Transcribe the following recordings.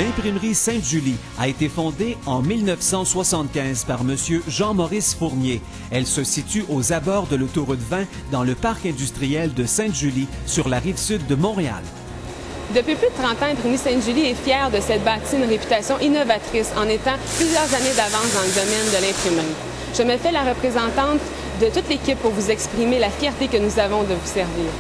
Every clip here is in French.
L'imprimerie Sainte-Julie a été fondée en 1975 par M. Jean-Maurice Fournier. Elle se situe aux abords de l'autoroute 20 dans le parc industriel de Sainte-Julie, sur la rive sud de Montréal. Depuis plus de 30 ans, l'imprimerie Sainte-Julie est fière de s'être bâtie une réputation innovatrice en étant plusieurs années d'avance dans le domaine de l'imprimerie. Je me fais la représentante de toute l'équipe pour vous exprimer la fierté que nous avons de vous servir.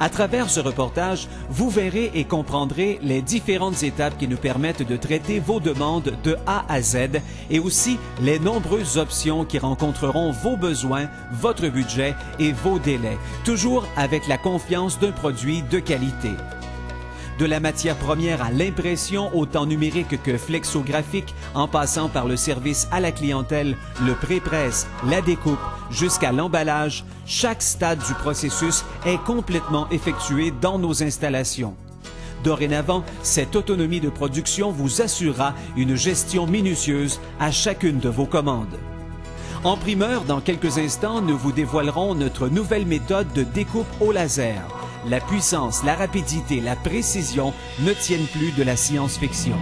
À travers ce reportage, vous verrez et comprendrez les différentes étapes qui nous permettent de traiter vos demandes de A à Z et aussi les nombreuses options qui rencontreront vos besoins, votre budget et vos délais, toujours avec la confiance d'un produit de qualité. De la matière première à l'impression, autant numérique que flexographique, en passant par le service à la clientèle, le pré-presse, la découpe, jusqu'à l'emballage, chaque stade du processus est complètement effectué dans nos installations. Dorénavant, cette autonomie de production vous assurera une gestion minutieuse à chacune de vos commandes. En primeur, dans quelques instants, nous vous dévoilerons notre nouvelle méthode de découpe au laser. La puissance, la rapidité, la précision ne tiennent plus de la science-fiction.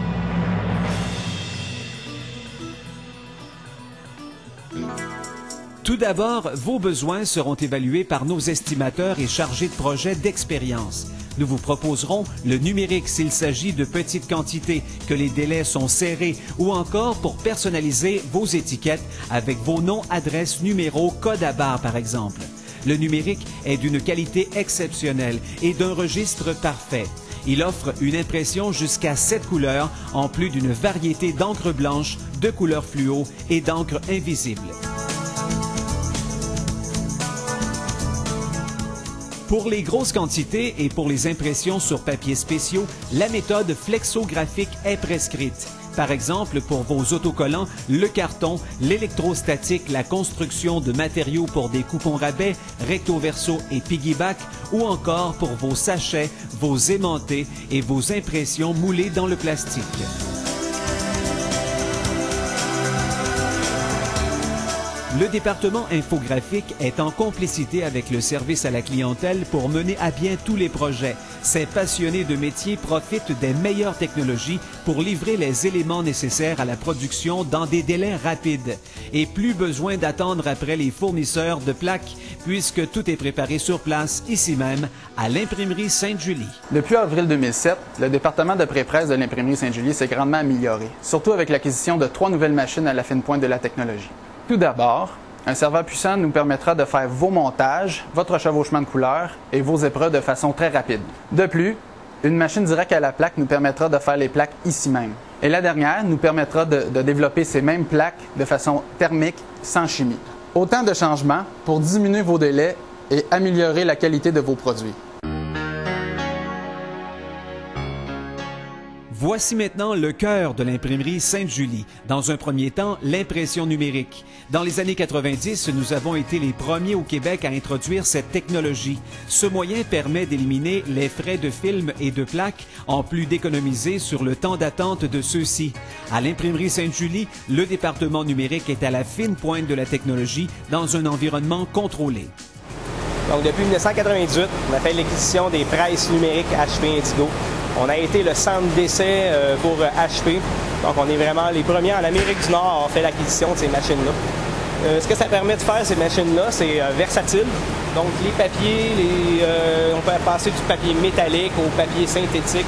Tout d'abord, vos besoins seront évalués par nos estimateurs et chargés de projet d'expérience. Nous vous proposerons le numérique s'il s'agit de petites quantités, que les délais sont serrés, ou encore pour personnaliser vos étiquettes avec vos noms, adresses, numéros, codes à barre par exemple. Le numérique est d'une qualité exceptionnelle et d'un registre parfait. Il offre une impression jusqu'à 7 couleurs, en plus d'une variété d'encre blanche, de couleurs fluo et d'encre invisible. Pour les grosses quantités et pour les impressions sur papier spéciaux, la méthode flexographique est prescrite. Par exemple, pour vos autocollants, le carton, l'électrostatique, la construction de matériaux pour des coupons rabais, recto verso et piggyback, ou encore pour vos sachets, vos aimantés et vos impressions moulées dans le plastique. Le département infographique est en complicité avec le service à la clientèle pour mener à bien tous les projets. Ces passionnés de métier profitent des meilleures technologies pour livrer les éléments nécessaires à la production dans des délais rapides. Et plus besoin d'attendre après les fournisseurs de plaques, puisque tout est préparé sur place, ici même, à l'imprimerie Sainte-Julie. Depuis avril 2007, le département de pré-presse de l'imprimerie Sainte-Julie s'est grandement amélioré, surtout avec l'acquisition de 3 nouvelles machines à la fine pointe de la technologie. Tout d'abord, un serveur puissant nous permettra de faire vos montages, votre chevauchement de couleurs et vos épreuves de façon très rapide. De plus, une machine directe à la plaque nous permettra de faire les plaques ici même. Et la dernière nous permettra de développer ces mêmes plaques de façon thermique, sans chimie. Autant de changements pour diminuer vos délais et améliorer la qualité de vos produits. Voici maintenant le cœur de l'imprimerie Sainte-Julie. Dans un premier temps, l'impression numérique. Dans les années 90, nous avons été les premiers au Québec à introduire cette technologie. Ce moyen permet d'éliminer les frais de film et de plaques, en plus d'économiser sur le temps d'attente de ceux-ci. À l'imprimerie Sainte-Julie, le département numérique est à la fine pointe de la technologie dans un environnement contrôlé. Donc, depuis 1998, on a fait l'acquisition des presses numériques HP Indigo. On a été le centre d'essai pour HP. Donc, on est vraiment les premiers en Amérique du Nord à avoir fait l'acquisition de ces machines-là. Ce que ça permet de faire, ces machines-là, c'est versatile. Donc, les papiers, on peut passer du papier métallique au papier synthétique.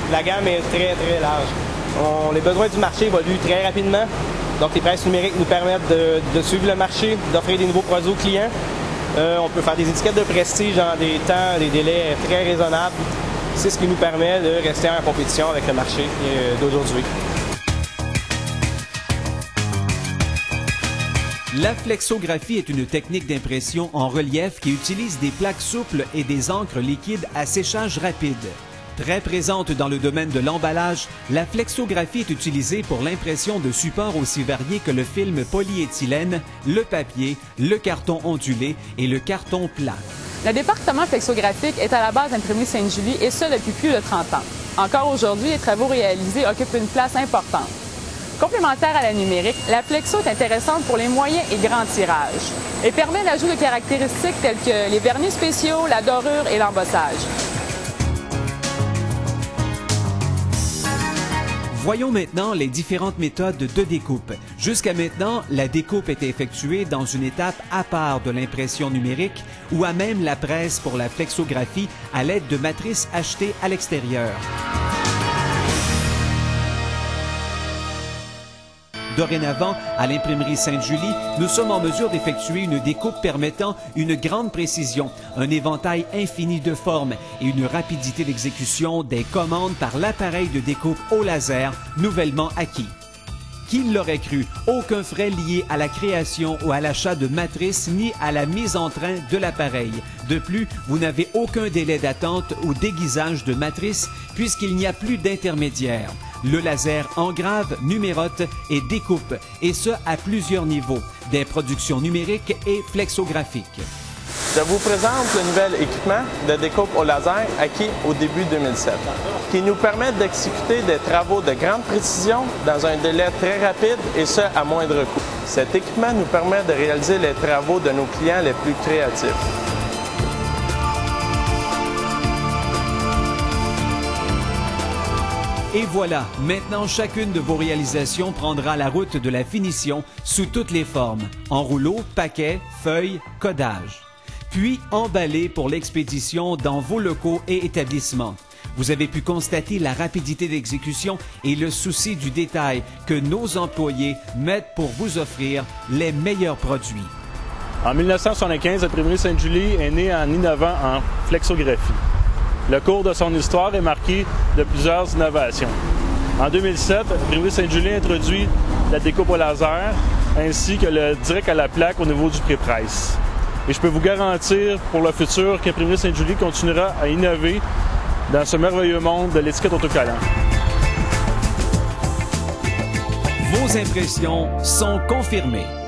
La gamme est très, très large. Les besoins du marché évoluent très rapidement. Donc, les presses numériques nous permettent de suivre le marché, d'offrir des nouveaux produits aux clients. On peut faire des étiquettes de prestige dans des temps, des délais très raisonnables. C'est ce qui nous permet de rester en compétition avec le marché d'aujourd'hui. La flexographie est une technique d'impression en relief qui utilise des plaques souples et des encres liquides à séchage rapide. Très présente dans le domaine de l'emballage, la flexographie est utilisée pour l'impression de supports aussi variés que le film polyéthylène, le papier, le carton ondulé et le carton plat. Le département flexographique est à la base d'imprimerie Sainte-Julie et ce depuis plus de 30 ans. Encore aujourd'hui, les travaux réalisés occupent une place importante. Complémentaire à la numérique, la flexo est intéressante pour les moyens et grands tirages et permet l'ajout de caractéristiques telles que les vernis spéciaux, la dorure et l'embossage. Voyons maintenant les différentes méthodes de découpe. Jusqu'à maintenant, la découpe était effectuée dans une étape à part de l'impression numérique ou à même la presse pour la flexographie à l'aide de matrices achetées à l'extérieur. Dorénavant, à l'imprimerie Sainte-Julie, nous sommes en mesure d'effectuer une découpe permettant une grande précision, un éventail infini de formes et une rapidité d'exécution des commandes par l'appareil de découpe au laser nouvellement acquis. Qui l'aurait cru? Aucun frais lié à la création ou à l'achat de matrices ni à la mise en train de l'appareil. De plus, vous n'avez aucun délai d'attente ou d'aiguisage de matrices puisqu'il n'y a plus d'intermédiaire. Le laser engrave, numérote et découpe, et ce à plusieurs niveaux, des productions numériques et flexographiques. Je vous présente le nouvel équipement de découpe au laser acquis au début 2007, qui nous permet d'exécuter des travaux de grande précision dans un délai très rapide et ce à moindre coût. Cet équipement nous permet de réaliser les travaux de nos clients les plus créatifs. Et voilà, maintenant chacune de vos réalisations prendra la route de la finition sous toutes les formes, en rouleau, paquet, feuille, codage. Puis emballé pour l'expédition dans vos locaux et établissements. Vous avez pu constater la rapidité d'exécution et le souci du détail que nos employés mettent pour vous offrir les meilleurs produits. En 1975, l'imprimerie Sainte-Julie est née en innovant en flexographie. Le cours de son histoire est marqué de plusieurs innovations. En 2007, l'imprimerie Sainte-Julie introduit la découpe au laser ainsi que le direct à la plaque au niveau du pré-presse. Et je peux vous garantir pour le futur qu'Imprimerie Sainte-Julie continuera à innover dans ce merveilleux monde de l'étiquette autocollant. Vos impressions sont confirmées.